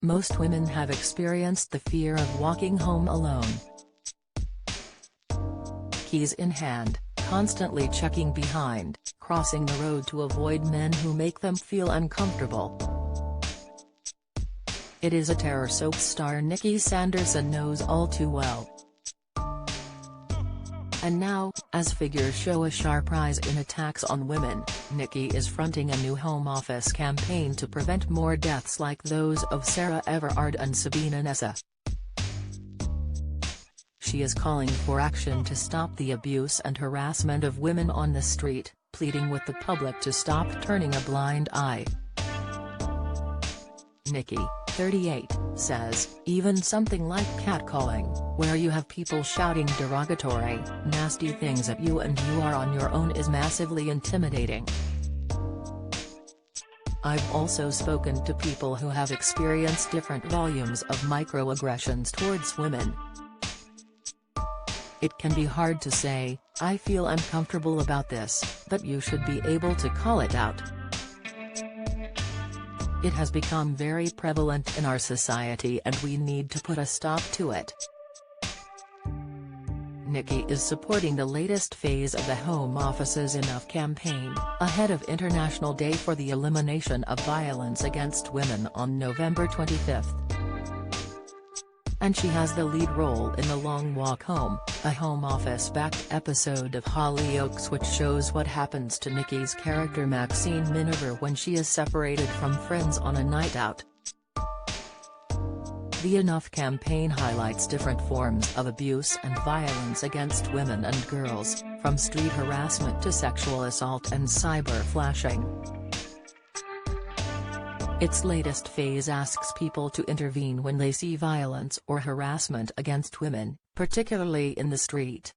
Most women have experienced the fear of walking home alone. Keys in hand, constantly checking behind, crossing the road to avoid men who make them feel uncomfortable. It is a terror soap star Nikki Sanderson knows all too well. And now, as figures show a sharp rise in attacks on women, Nikki is fronting a new Home Office campaign to prevent more deaths like those of Sarah Everard and Sabina Nessa. She is calling for action to stop the abuse and harassment of women on the street, pleading with the public to stop turning a blind eye. Nikki, 38, says, even something like catcalling, where you have people shouting derogatory, nasty things at you and you are on your own, is massively intimidating. I've also spoken to people who have experienced different volumes of microaggressions towards women. It can be hard to say, I feel uncomfortable about this, but you should be able to call it out. It has become very prevalent in our society and we need to put a stop to it. Nikki is supporting the latest phase of the Home Office's Enough campaign, ahead of International Day for the Elimination of Violence Against Women on November 25. And she has the lead role in The Long Walk Home, a Home Office-backed episode of Hollyoaks which shows what happens to Nikki's character Maxine Miniver when she is separated from friends on a night out. The Enough campaign highlights different forms of abuse and violence against women and girls, from street harassment to sexual assault and cyber flashing. Its latest phase asks people to intervene when they see violence or harassment against women, particularly in the street.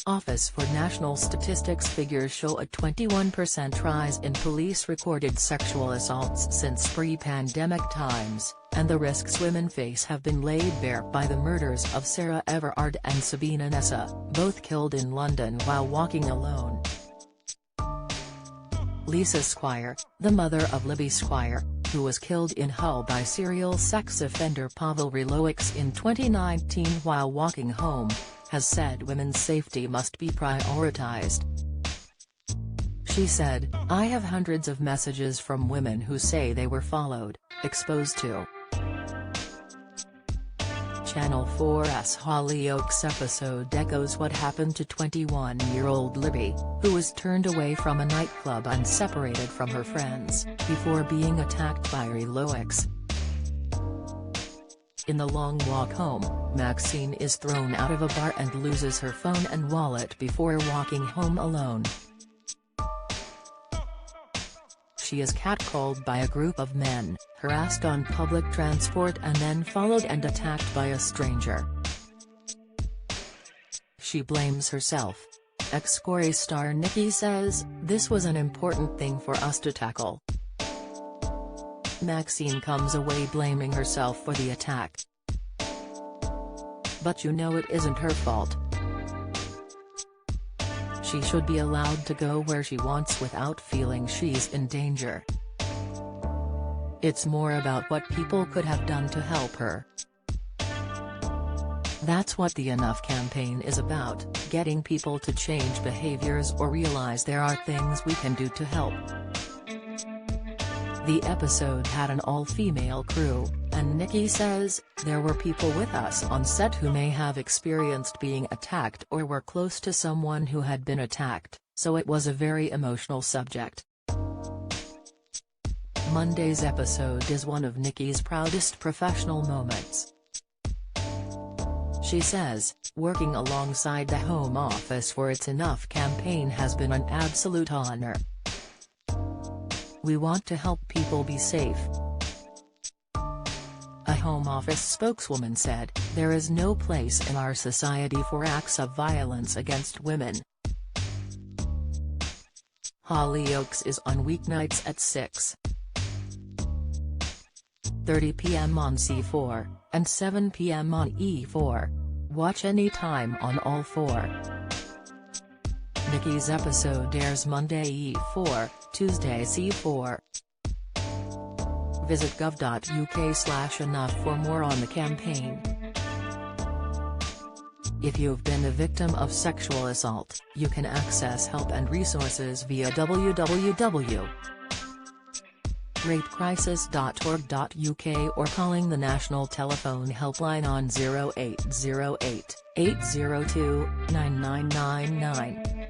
Office for National Statistics figures show a 21% rise in police-recorded sexual assaults since pre-pandemic times, and the risks women face have been laid bare by the murders of Sarah Everard and Sabina Nessa, both killed in London while walking alone. Lisa Squire, the mother of Libby Squire, who was killed in Hull by serial sex offender Pavel Hollyoaks in 2019 while walking home, has said women's safety must be prioritized. She said, I have hundreds of messages from women who say they were followed, exposed to. Channel 4's Hollyoaks episode echoes what happened to 21-year-old Libby, who was turned away from a nightclub and separated from her friends, before being attacked by Hollyoaks. In The Long Walk Home, Maxine is thrown out of a bar and loses her phone and wallet before walking home alone. She is catcalled by a group of men, harassed on public transport and then followed and attacked by a stranger. She blames herself. Ex-Corey star Nikki says, this was an important thing for us to tackle. Maxine comes away blaming herself for the attack. But you know it isn't her fault. She should be allowed to go where she wants without feeling she's in danger. It's more about what people could have done to help her. That's what the Enough campaign is about, getting people to change behaviors or realize there are things we can do to help. The episode had an all-female crew, and Nikki says, there were people with us on set who may have experienced being attacked or were close to someone who had been attacked, so it was a very emotional subject. Monday's episode is one of Nikki's proudest professional moments. She says, working alongside the Home Office for its Enough campaign has been an absolute honor. We want to help people be safe. A Home Office spokeswoman said, there is no place in our society for acts of violence against women. Hollyoaks is on weeknights at 6:30 p.m. on C4, and 7 p.m. on E4. Watch anytime on all 4. Nikki's episode airs Monday E4, Tuesday C4. Visit gov.uk/enough for more on the campaign. If you've been a victim of sexual assault, you can access help and resources via www.rapecrisis.org.uk or calling the national telephone helpline on 0808 802 9999.